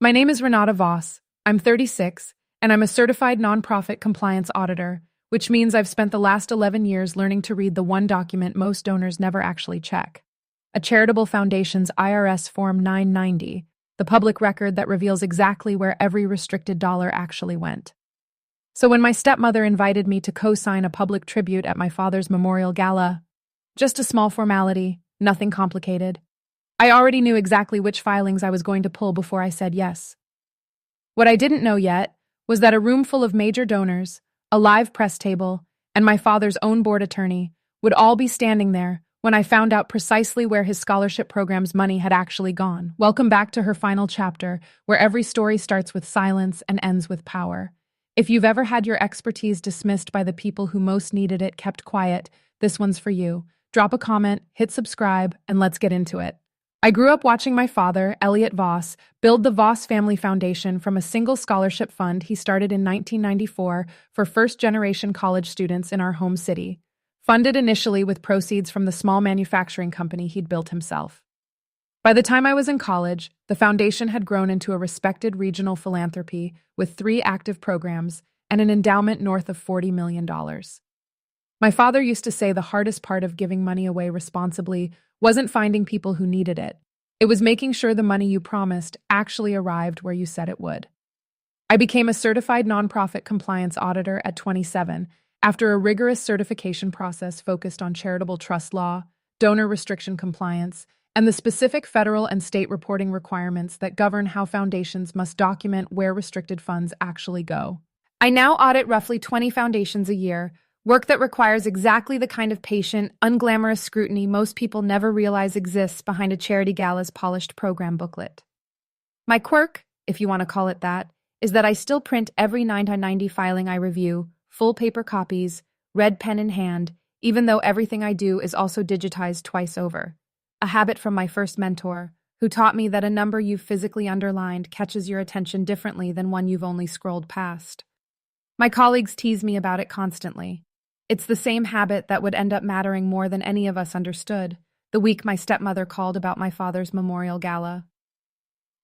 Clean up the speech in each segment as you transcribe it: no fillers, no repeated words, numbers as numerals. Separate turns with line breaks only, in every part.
My name is Renata Voss. I'm 36, and I'm a certified nonprofit compliance auditor, which means I've spent the last 11 years learning to read the one document most donors never actually check: a charitable foundation's IRS Form 990, the public record that reveals exactly where every restricted dollar actually went. So when my stepmother invited me to co-sign a public tribute at my father's memorial gala, just a small formality, nothing complicated, I already knew exactly which filings I was going to pull before I said yes. What I didn't know yet was that a room full of major donors, a live press table, and my father's own board attorney would all be standing there when I found out precisely where his scholarship program's money had actually gone. Welcome back to her final chapter, where every story starts with silence and ends with power. If you've ever had your expertise dismissed by the people who most needed it kept quiet, this one's for you. Drop a comment, hit subscribe, and let's get into it. I grew up watching my father, Elliot Voss, build the Voss Family Foundation from a single scholarship fund he started in 1994 for first-generation college students in our home city, funded initially with proceeds from the small manufacturing company he'd built himself. By the time I was in college, the foundation had grown into a respected regional philanthropy with 3 active programs and an endowment north of $40 million. My father used to say the hardest part of giving money away responsibly wasn't finding people who needed it. It was making sure the money you promised actually arrived where you said it would. I became a certified nonprofit compliance auditor at 27 after a rigorous certification process focused on charitable trust law, donor restriction compliance, and the specific federal and state reporting requirements that govern how foundations must document where restricted funds actually go. I now audit roughly 20 foundations a year, work that requires exactly the kind of patient, unglamorous scrutiny most people never realize exists behind a charity gala's polished program booklet. My quirk, if you want to call it that, is that I still print every 990 filing I review, full paper copies, red pen in hand, even though everything I do is also digitized twice over. A habit from my first mentor, who taught me that a number you've physically underlined catches your attention differently than one you've only scrolled past. My colleagues tease me about it constantly. It's the same habit that would end up mattering more than any of us understood, the week my stepmother called about my father's memorial gala.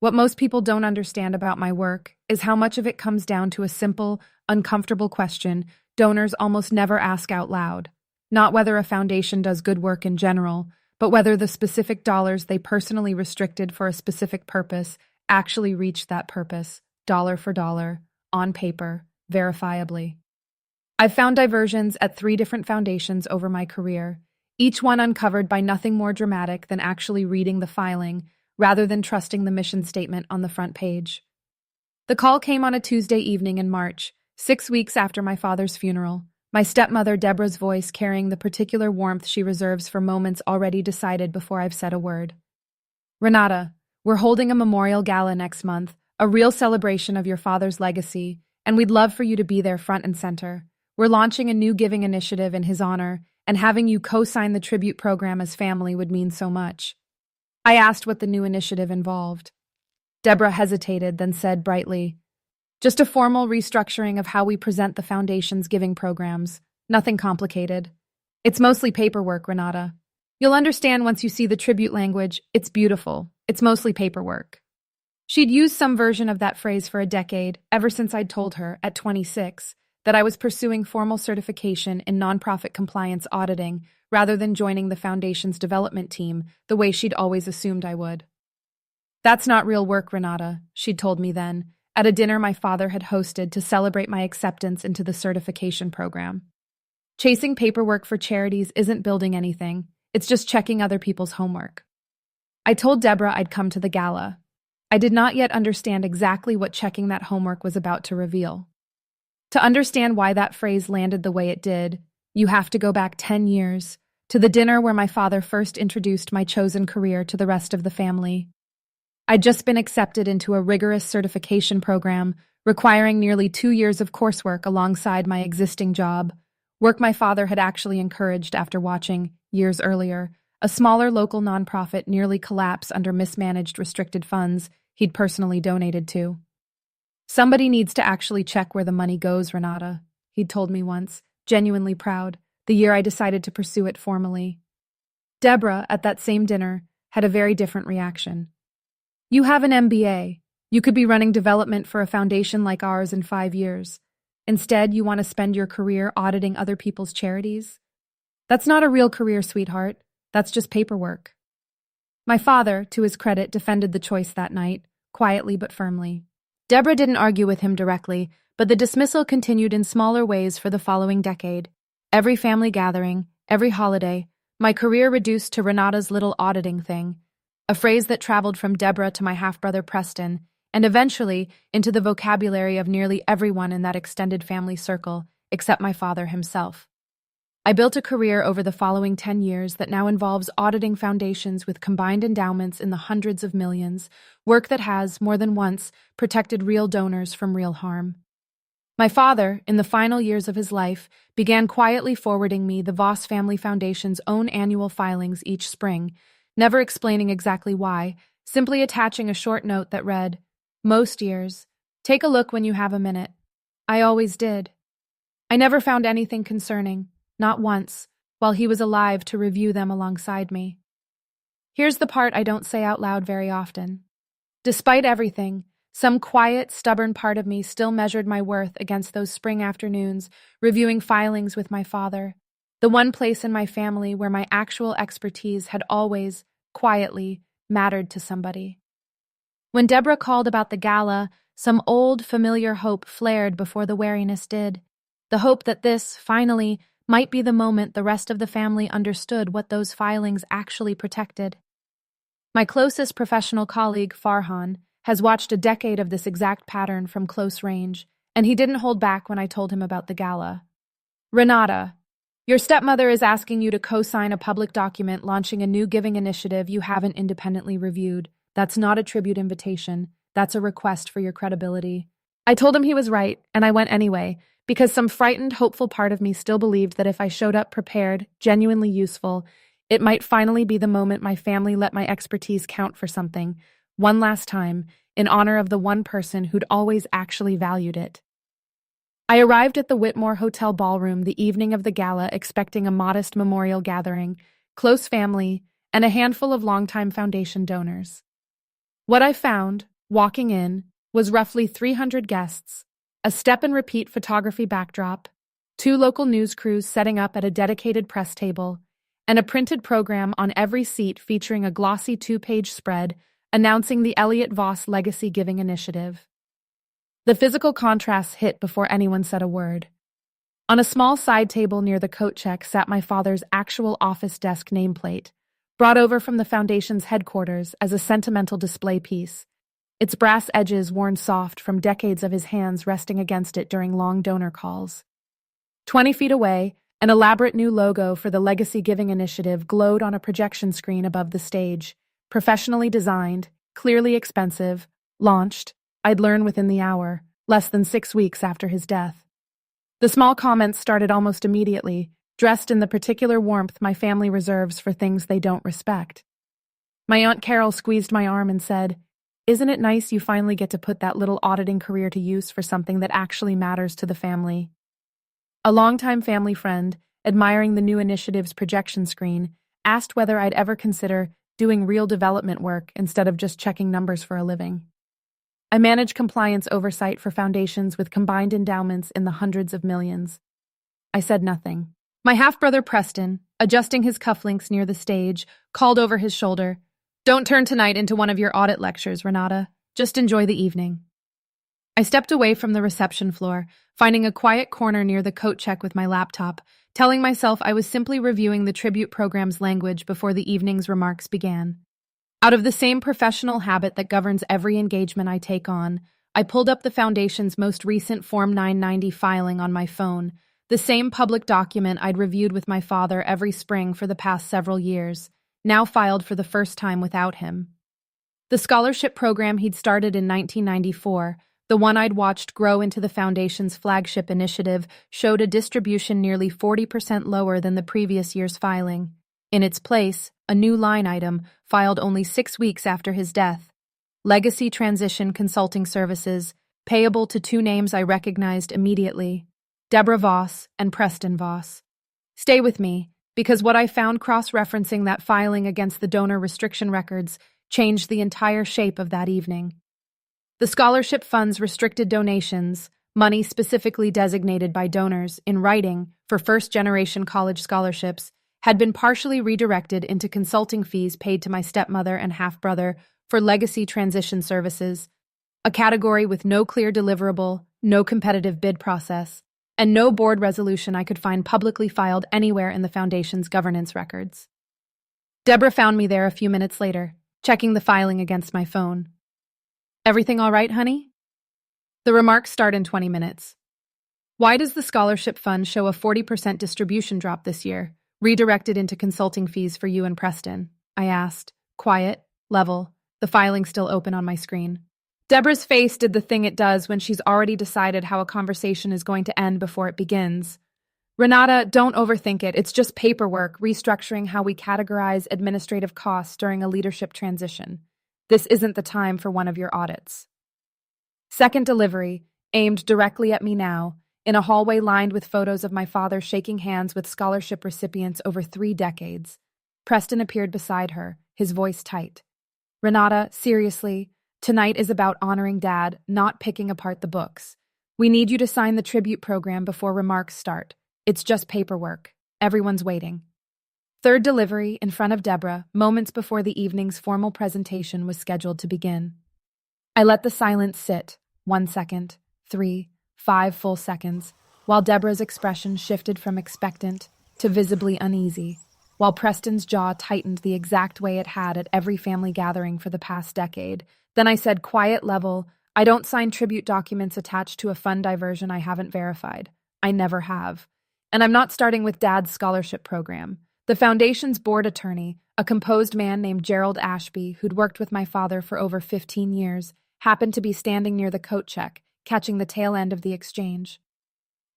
What most people don't understand about my work is how much of it comes down to a simple, uncomfortable question donors almost never ask out loud. Not whether a foundation does good work in general, but whether the specific dollars they personally restricted for a specific purpose actually reached that purpose, dollar for dollar, on paper, verifiably. I've found diversions at 3 different foundations over my career, each one uncovered by nothing more dramatic than actually reading the filing, rather than trusting the mission statement on the front page. The call came on a Tuesday evening in March, 6 weeks after my father's funeral, my stepmother Deborah's voice carrying the particular warmth she reserves for moments already decided before I've said a word. Renata, we're holding a memorial gala next month, a real celebration of your father's legacy, and we'd love for you to be there front and center. We're launching a new giving initiative in his honor, and having you co-sign the tribute program as family would mean so much. I asked what the new initiative involved. Deborah hesitated, then said brightly, "Just a formal restructuring of how we present the foundation's giving programs. Nothing complicated. It's mostly paperwork, Renata. You'll understand once you see the tribute language. It's beautiful. It's mostly paperwork." She'd used some version of that phrase for a decade, ever since I'd told her, at 26, that I was pursuing formal certification in nonprofit compliance auditing rather than joining the foundation's development team the way she'd always assumed I would. "That's not real work, Renata," she'd told me then, at a dinner my father had hosted to celebrate my acceptance into the certification program. "Chasing paperwork for charities isn't building anything, it's just checking other people's homework." I told Deborah I'd come to the gala. I did not yet understand exactly what checking that homework was about to reveal. To understand why that phrase landed the way it did, you have to go back 10 years, to the dinner where my father first introduced my chosen career to the rest of the family. I'd just been accepted into a rigorous certification program, requiring nearly 2 years of coursework alongside my existing job, work my father had actually encouraged after watching, years earlier, a smaller local nonprofit nearly collapse under mismanaged restricted funds he'd personally donated to. "Somebody needs to actually check where the money goes, Renata," he'd told me once, genuinely proud, the year I decided to pursue it formally. Deborah, at that same dinner, had a very different reaction. "You have an MBA. You could be running development for a foundation like ours in 5 years. Instead, you want to spend your career auditing other people's charities? That's not a real career, sweetheart. That's just paperwork. My father, to his credit, defended the choice that night, quietly but firmly. Deborah didn't argue with him directly, but the dismissal continued in smaller ways for the following decade. Every family gathering, every holiday, my career reduced to Renata's little auditing thing, a phrase that traveled from Deborah to my half-brother Preston, and eventually into the vocabulary of nearly everyone in that extended family circle, except my father himself. I built a career over the following 10 years that now involves auditing foundations with combined endowments in the hundreds of millions, work that has, more than once, protected real donors from real harm. My father, in the final years of his life, began quietly forwarding me the Voss Family Foundation's own annual filings each spring, never explaining exactly why, simply attaching a short note that read, "Most years. Take a look when you have a minute." I always did. I never found anything concerning, not once, while he was alive to review them alongside me. Here's the part I don't say out loud very often. Despite everything, some quiet, stubborn part of me still measured my worth against those spring afternoons, reviewing filings with my father, the one place in my family where my actual expertise had always, quietly, mattered to somebody. When Deborah called about the gala, some old, familiar hope flared before the wariness did. The hope that this, finally, might be the moment the rest of the family understood what those filings actually protected. My closest professional colleague, Farhan, has watched a decade of this exact pattern from close range, and he didn't hold back when I told him about the gala. "Renata, your stepmother is asking you to co-sign a public document launching a new giving initiative you haven't independently reviewed. That's not a tribute invitation. That's a request for your credibility." I told him he was right, and I went anyway, because some frightened, hopeful part of me still believed that if I showed up prepared, genuinely useful, it might finally be the moment my family let my expertise count for something, one last time, in honor of the one person who'd always actually valued it. I arrived at the Whitmore Hotel ballroom the evening of the gala expecting a modest memorial gathering, close family, and a handful of longtime foundation donors. What I found, walking in, was roughly 300 guests, a step-and-repeat photography backdrop, 2 local news crews setting up at a dedicated press table, and a printed program on every seat featuring a glossy 2-page spread announcing the Elliott Voss Legacy Giving Initiative. The physical contrasts hit before anyone said a word. On a small side table near the coat check sat my father's actual office desk nameplate, brought over from the foundation's headquarters as a sentimental display piece, its brass edges worn soft from decades of his hands resting against it during long donor calls. 20 feet away, an elaborate new logo for the Legacy Giving Initiative glowed on a projection screen above the stage, professionally designed, clearly expensive, launched, I'd learn within the hour, less than 6 weeks after his death. The small comments started almost immediately, dressed in the particular warmth my family reserves for things they don't respect. My Aunt Carol squeezed my arm and said, "Isn't it nice you finally get to put that little auditing career to use for something that actually matters to the family?" A longtime family friend, admiring the new initiative's projection screen, asked whether I'd ever consider doing real development work instead of just checking numbers for a living. I manage compliance oversight for foundations with combined endowments in the hundreds of millions. I said nothing. My half-brother Preston, adjusting his cufflinks near the stage, called over his shoulder, "Don't turn tonight into one of your audit lectures, Renata. Just enjoy the evening." I stepped away from the reception floor, finding a quiet corner near the coat check with my laptop, telling myself I was simply reviewing the tribute program's language before the evening's remarks began. Out of the same professional habit that governs every engagement I take on, I pulled up the Foundation's most recent Form 990 filing on my phone, the same public document I'd reviewed with my father every spring for the past several years, now filed for the first time without him. The scholarship program he'd started in 1994, the one I'd watched grow into the Foundation's flagship initiative, showed a distribution nearly 40% lower than the previous year's filing. In its place, a new line item, filed only 6 weeks after his death. Legacy Transition Consulting Services, payable to 2 names I recognized immediately, Deborah Voss and Preston Voss. Stay with me, because what I found cross-referencing that filing against the donor restriction records changed the entire shape of that evening. The scholarship fund's restricted donations, money specifically designated by donors in writing for first-generation college scholarships, had been partially redirected into consulting fees paid to my stepmother and half-brother for legacy transition services, a category with no clear deliverable, no competitive bid process, and no board resolution I could find publicly filed anywhere in the Foundation's governance records. Deborah found me there a few minutes later, checking the filing against my phone. "Everything all right, honey?" The remarks start in 20 minutes. "Why does the scholarship fund show a 40% distribution drop this year, redirected into consulting fees for you and Preston?" I asked, quiet, level, the filing still open on my screen. Deborah's face did the thing it does when she's already decided how a conversation is going to end before it begins. "Renata, don't overthink it. It's just paperwork, restructuring how we categorize administrative costs during a leadership transition. This isn't the time for one of your audits." Second delivery, aimed directly at me now, in a hallway lined with photos of my father shaking hands with scholarship recipients over 3 decades. Preston appeared beside her, his voice tight. "Renata, seriously, tonight is about honoring Dad, not picking apart the books. We need you to sign the tribute program before remarks start. It's just paperwork. Everyone's waiting." Third delivery, in front of Deborah, moments before the evening's formal presentation was scheduled to begin. I let the silence sit, 1 second, 3, 5 full seconds, while Deborah's expression shifted from expectant to visibly uneasy, while Preston's jaw tightened the exact way it had at every family gathering for the past decade. Then I said, quiet level, "I don't sign tribute documents attached to a fund diversion I haven't verified. I never have. And I'm not starting with Dad's scholarship program." The Foundation's board attorney, a composed man named Gerald Ashby, who'd worked with my father for over 15 years, happened to be standing near the coat check, catching the tail end of the exchange.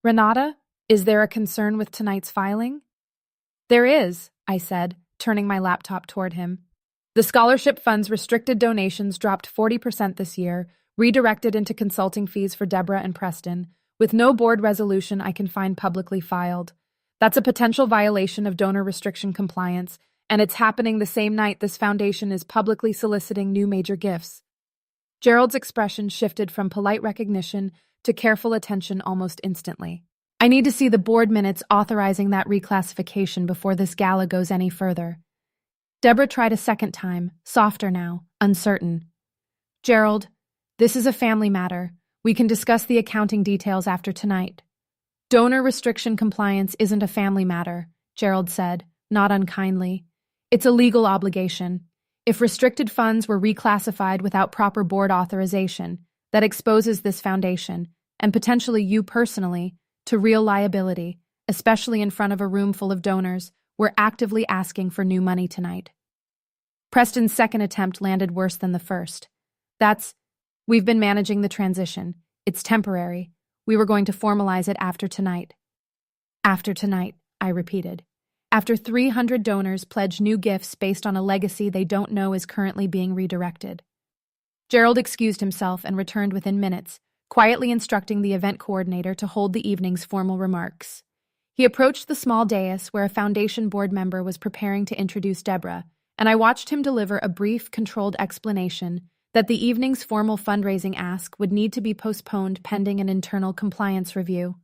"Renata, is there a concern with tonight's filing?" "There is," I said, turning my laptop toward him. "The scholarship fund's restricted donations dropped 40% this year, redirected into consulting fees for Deborah and Preston, with no board resolution I can find publicly filed. That's a potential violation of donor restriction compliance, and it's happening the same night this foundation is publicly soliciting new major gifts." Gerald's expression shifted from polite recognition to careful attention almost instantly. "I need to see the board minutes authorizing that reclassification before this gala goes any further." Deborah tried a second time, softer now, uncertain. "Gerald, this is a family matter. We can discuss the accounting details after tonight." "Donor restriction compliance isn't a family matter," Gerald said, not unkindly. "It's a legal obligation. If restricted funds were reclassified without proper board authorization, that exposes this foundation, and potentially you personally, to real liability, especially in front of a room full of donors. We're actively asking for new money tonight." Preston's second attempt landed worse than the first. "We've been managing the transition. It's temporary. We were going to formalize it after tonight." "After tonight," I repeated. "After 300 donors pledge new gifts based on a legacy they don't know is currently being redirected." Gerald excused himself and returned within minutes, quietly instructing the event coordinator to hold the evening's formal remarks. He approached the small dais where a foundation board member was preparing to introduce Deborah, and I watched him deliver a brief, controlled explanation that the evening's formal fundraising ask would need to be postponed pending an internal compliance review.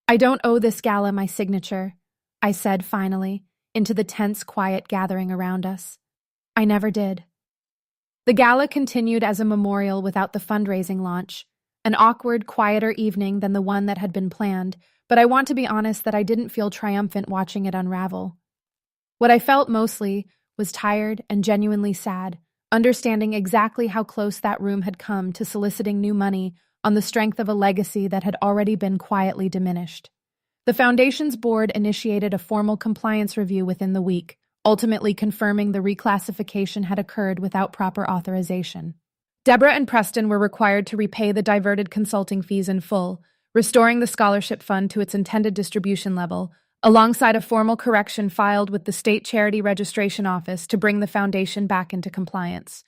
"I don't owe this gala my signature," I said finally, into the tense, quiet gathering around us. "I never did." The gala continued as a memorial without the fundraising launch, an awkward, quieter evening than the one that had been planned, but I want to be honest that I didn't feel triumphant watching it unravel. What I felt mostly was tired and genuinely sad, understanding exactly how close that room had come to soliciting new money on the strength of a legacy that had already been quietly diminished. The Foundation's board initiated a formal compliance review within the week, ultimately confirming the reclassification had occurred without proper authorization. Deborah and Preston were required to repay the diverted consulting fees in full, restoring the scholarship fund to its intended distribution level, alongside a formal correction filed with the State Charity Registration Office to bring the foundation back into compliance.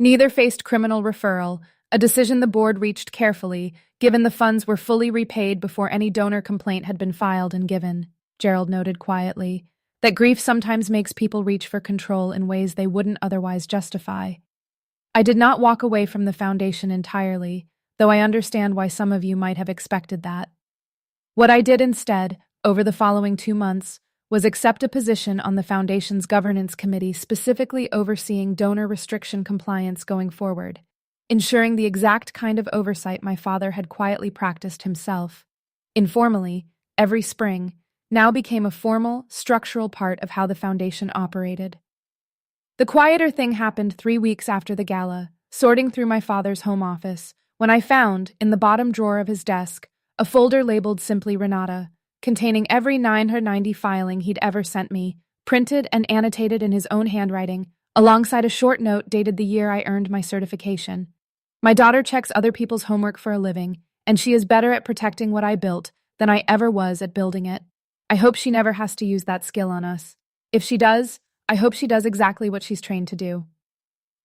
Neither faced criminal referral, a decision the board reached carefully, given the funds were fully repaid before any donor complaint had been filed and given. Gerald noted quietly that grief sometimes makes people reach for control in ways they wouldn't otherwise justify. I did not walk away from the foundation entirely, though I understand why some of you might have expected that. What I did instead, over the following 2 months, was accept a position on the Foundation's governance committee specifically overseeing donor restriction compliance going forward, ensuring the exact kind of oversight my father had quietly practiced himself. Informally, every spring, now became a formal, structural part of how the Foundation operated. The quieter thing happened 3 weeks after the gala, sorting through my father's home office, when I found, in the bottom drawer of his desk, a folder labeled simply Renata, containing every 990 filing he'd ever sent me, printed and annotated in his own handwriting, alongside a short note dated the year I earned my certification. My daughter checks other people's homework for a living, and she is better at protecting what I built than I ever was at building it. I hope she never has to use that skill on us. If she does, I hope she does exactly what she's trained to do.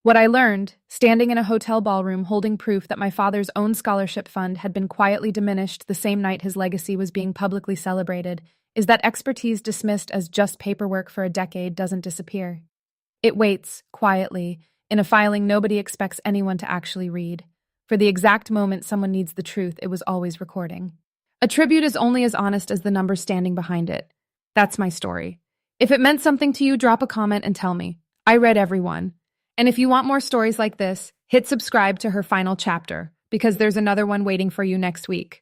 What I learned, standing in a hotel ballroom holding proof that my father's own scholarship fund had been quietly diminished the same night his legacy was being publicly celebrated, is that expertise dismissed as just paperwork for a decade doesn't disappear. It waits, quietly, in a filing nobody expects anyone to actually read. For the exact moment someone needs the truth, it was always recording. A tribute is only as honest as the number standing behind it. That's my story. If it meant something to you, drop a comment and tell me. I read every one. And if you want more stories like this, hit subscribe to her final chapter, because there's another one waiting for you next week.